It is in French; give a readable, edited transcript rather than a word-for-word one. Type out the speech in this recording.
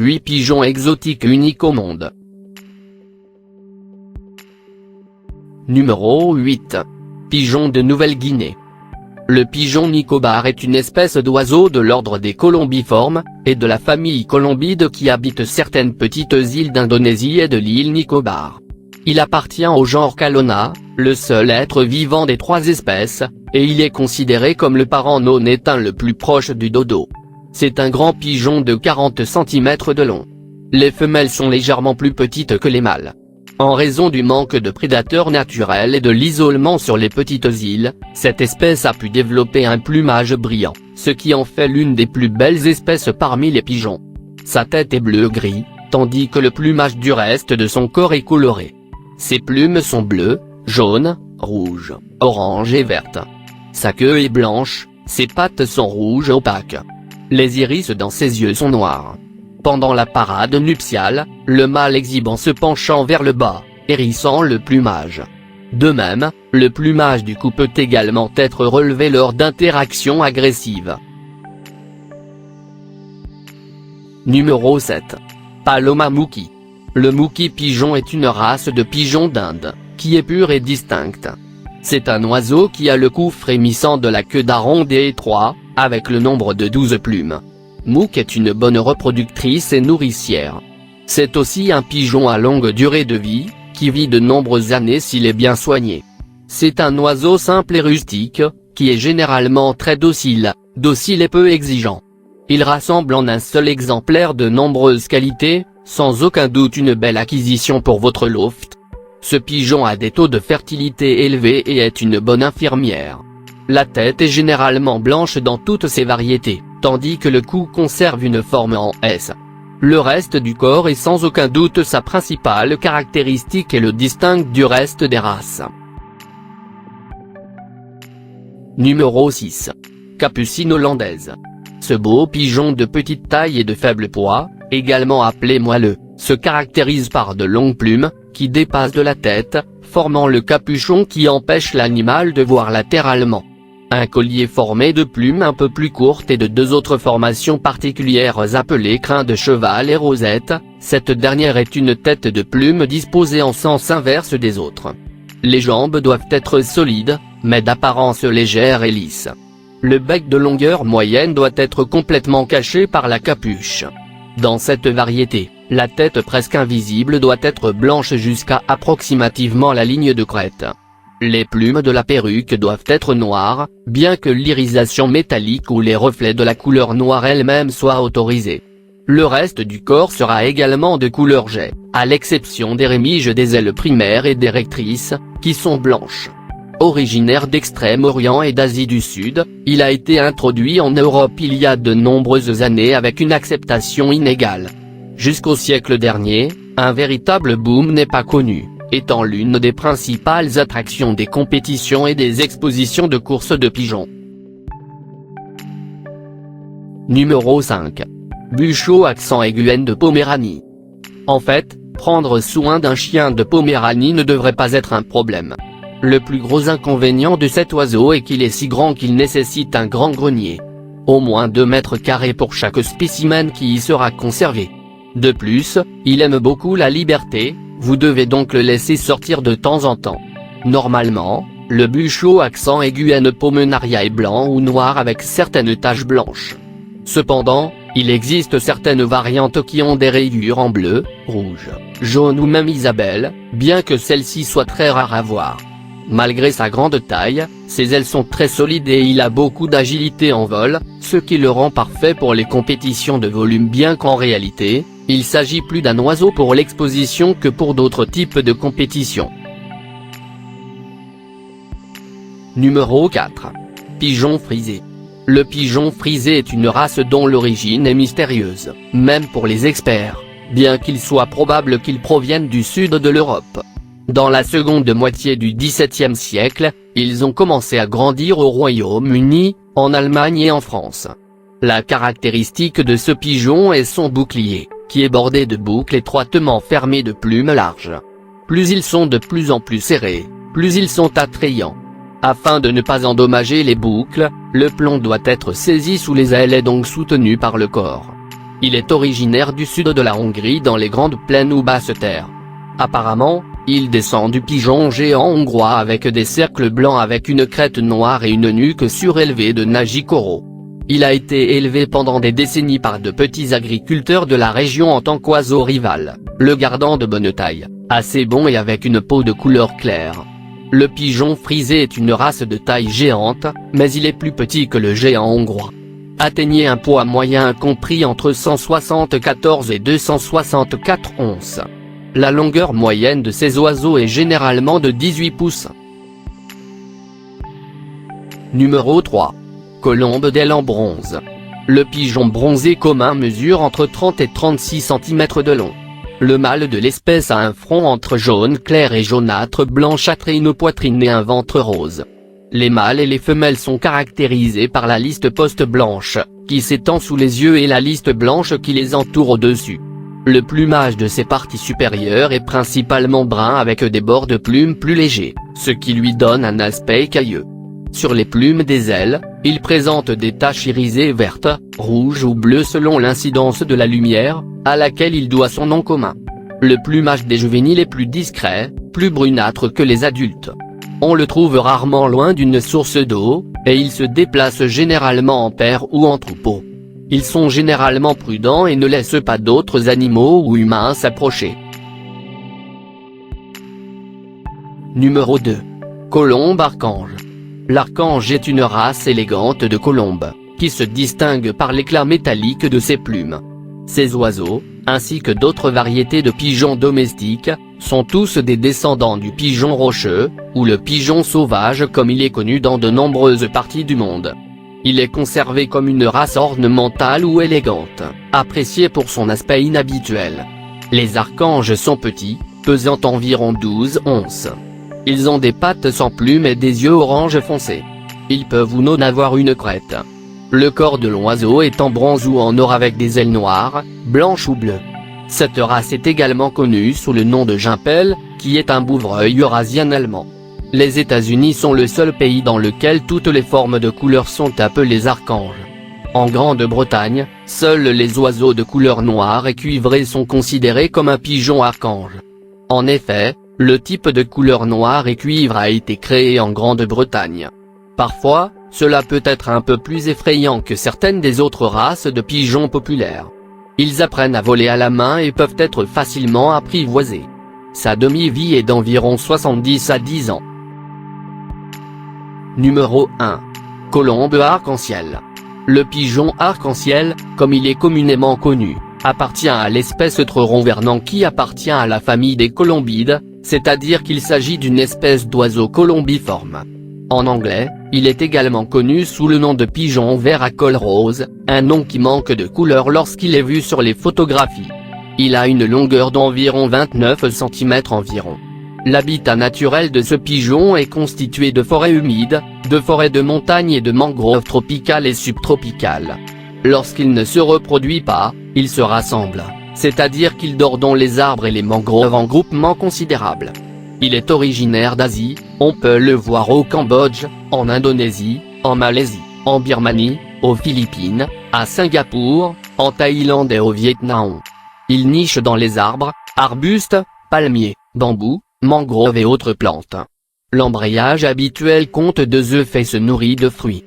8 pigeons exotiques uniques au monde. Numéro 8. Pigeon de Nouvelle-Guinée. Le pigeon nicobar est une espèce d'oiseau de l'ordre des colombiformes, et de la famille colombide qui habite certaines petites îles d'Indonésie et de l'île Nicobar. Il appartient au genre Callona, le seul être vivant des 3 espèces, et il est considéré comme le parent non éteint le plus proche du dodo. C'est un grand pigeon de 40 cm de long. Les femelles sont légèrement plus petites que les mâles. En raison du manque de prédateurs naturels et de l'isolement sur les petites îles, cette espèce a pu développer un plumage brillant, ce qui en fait l'une des plus belles espèces parmi les pigeons. Sa tête est bleu-gris, tandis que le plumage du reste de son corps est coloré. Ses plumes sont bleues, jaunes, rouges, oranges et vertes. Sa queue est blanche, ses pattes sont rouges opaques. Les iris dans ses yeux sont noirs. Pendant la parade nuptiale, le mâle exhibe en se penchant vers le bas, hérissant le plumage. De même, le plumage du cou peut également être relevé lors d'interactions agressives. Numéro 7. Paloma Mookie. Le Mookie pigeon est une race de pigeons d'Inde, qui est pure et distincte. C'est un oiseau qui a le cou frémissant de la queue d'arronde et étroit, avec le nombre de 12 plumes. Mook est une bonne reproductrice et nourricière. C'est aussi un pigeon à longue durée de vie, qui vit de nombreuses années s'il est bien soigné. C'est un oiseau simple et rustique, qui est généralement très docile et peu exigeant. Il rassemble en un seul exemplaire de nombreuses qualités, sans aucun doute une belle acquisition pour votre loft. Ce pigeon a des taux de fertilité élevés et est une bonne infirmière. La tête est généralement blanche dans toutes ses variétés, tandis que le cou conserve une forme en S. Le reste du corps est sans aucun doute sa principale caractéristique et le distingue du reste des races. Numéro 6. Capucine hollandaise. Ce beau pigeon de petite taille et de faible poids, également appelé moelleux, se caractérise par de longues plumes, qui dépassent de la tête, formant le capuchon qui empêche l'animal de voir latéralement. Un collier formé de plumes un peu plus courtes et de 2 autres formations particulières appelées crins de cheval et rosette, cette dernière est une tête de plume disposée en sens inverse des autres. Les jambes doivent être solides, mais d'apparence légère et lisse. Le bec de longueur moyenne doit être complètement caché par la capuche. Dans cette variété, la tête presque invisible doit être blanche jusqu'à approximativement la ligne de crête. Les plumes de la perruque doivent être noires, bien que l'irisation métallique ou les reflets de la couleur noire elle-même soient autorisés. Le reste du corps sera également de couleur jet, à l'exception des rémiges des ailes primaires et des rectrices, qui sont blanches. Originaire d'Extrême-Orient et d'Asie du Sud, il a été introduit en Europe il y a de nombreuses années avec une acceptation inégale. Jusqu'au siècle dernier, un véritable boom n'est pas connu, étant l'une des principales attractions des compétitions et des expositions de courses de pigeons. Numéro 5. Buchot accent aiguën de Poméranie. En fait, prendre soin d'un chien de Poméranie ne devrait pas être un problème. Le plus gros inconvénient de cet oiseau est qu'il est si grand qu'il nécessite un grand grenier. Au moins 2 mètres carrés pour chaque spécimen qui y sera conservé. De plus, il aime beaucoup la liberté, vous devez donc le laisser sortir de temps en temps. Normalement, le Buchot accent aiguën Pomenaria est blanc ou noir avec certaines taches blanches. Cependant, il existe certaines variantes qui ont des rayures en bleu, rouge, jaune ou même Isabelle, bien que celle-ci soit très rare à voir. Malgré sa grande taille, ses ailes sont très solides et il a beaucoup d'agilité en vol, ce qui le rend parfait pour les compétitions de volume bien qu'en réalité, il s'agit plus d'un oiseau pour l'exposition que pour d'autres types de compétitions. Numéro 4. Pigeon frisé. Le pigeon frisé est une race dont l'origine est mystérieuse, même pour les experts, bien qu'il soit probable qu'il provienne du sud de l'Europe. Dans la seconde moitié du XVIIe siècle, ils ont commencé à grandir au Royaume-Uni, en Allemagne et en France. La caractéristique de ce pigeon est son bouclier, qui est bordé de boucles étroitement fermées de plumes larges. Plus ils sont de plus en plus serrés, plus ils sont attrayants. Afin de ne pas endommager les boucles, le plomb doit être saisi sous les ailes et donc soutenu par le corps. Il est originaire du sud de la Hongrie dans les grandes plaines ou basses terres. Apparemment, il descend du pigeon géant hongrois avec des cercles blancs avec une crête noire et une nuque surélevée de Nagikoro. Il a été élevé pendant des décennies par de petits agriculteurs de la région en tant qu'oiseau rival, le gardant de bonne taille, assez bon et avec une peau de couleur claire. Le pigeon frisé est une race de taille géante, mais il est plus petit que le géant hongrois. Atteignait un poids moyen compris entre 174 et 264 onces. La longueur moyenne de ces oiseaux est généralement de 18 pouces. Numéro 3. Colombe d'aile en bronze. Le pigeon bronzé commun mesure entre 30 et 36 cm de long. Le mâle de l'espèce a un front entre jaune clair et jaunâtre blanchâtre et une poitrine et un ventre rose. Les mâles et les femelles sont caractérisés par la liste post-blanche, qui s'étend sous les yeux et la liste blanche qui les entoure au-dessus. Le plumage de ses parties supérieures est principalement brun avec des bords de plumes plus légers, ce qui lui donne un aspect écailleux. Sur les plumes des ailes, il présente des taches irisées vertes, rouges ou bleues selon l'incidence de la lumière, à laquelle il doit son nom commun. Le plumage des juvéniles est plus discret, plus brunâtre que les adultes. On le trouve rarement loin d'une source d'eau, et il se déplace généralement en paire ou en troupeau. Ils sont généralement prudents et ne laissent pas d'autres animaux ou humains s'approcher. Numéro 2. Colombe archange. L'archange est une race élégante de colombes, qui se distingue par l'éclat métallique de ses plumes. Ces oiseaux, ainsi que d'autres variétés de pigeons domestiques, sont tous des descendants du pigeon rocheux, ou le pigeon sauvage comme il est connu dans de nombreuses parties du monde. Il est conservé comme une race ornementale ou élégante, appréciée pour son aspect inhabituel. Les archanges sont petits, pesant environ 12 onces. Ils ont des pattes sans plumes et des yeux orange foncé. Ils peuvent ou non avoir une crête. Le corps de l'oiseau est en bronze ou en or avec des ailes noires, blanches ou bleues. Cette race est également connue sous le nom de gimpelle, qui est un bouvreuil eurasien allemand. Les États-Unis sont le seul pays dans lequel toutes les formes de couleurs sont appelées archanges. En Grande-Bretagne, seuls les oiseaux de couleur noire et cuivrée sont considérés comme un pigeon archange. En effet, le type de couleur noire et cuivre a été créé en Grande-Bretagne. Parfois, cela peut être un peu plus effrayant que certaines des autres races de pigeons populaires. Ils apprennent à voler à la main et peuvent être facilement apprivoisés. Sa demi-vie est d'environ 70 à 10 ans. Numéro 1. Colombe arc-en-ciel. Le pigeon arc-en-ciel, comme il est communément connu, appartient à l'espèce Treuron-Vernant qui appartient à la famille des colombides, c'est-à-dire qu'il s'agit d'une espèce d'oiseau colombiforme. En anglais, il est également connu sous le nom de pigeon vert à col rose, un nom qui manque de couleur lorsqu'il est vu sur les photographies. Il a une longueur d'environ 29 cm environ. L'habitat naturel de ce pigeon est constitué de forêts humides, de forêts de montagne et de mangroves tropicales et subtropicales. Lorsqu'il ne se reproduit pas, il se rassemble, c'est-à-dire qu'il dort dans les arbres et les mangroves en groupements considérables. Il est originaire d'Asie, on peut le voir au Cambodge, en Indonésie, en Malaisie, en Birmanie, aux Philippines, à Singapour, en Thaïlande et au Vietnam. Il niche dans les arbres, arbustes, palmiers, bambous, mangroves et autres plantes. L'embrayage habituel compte 2 œufs et se nourrit de fruits.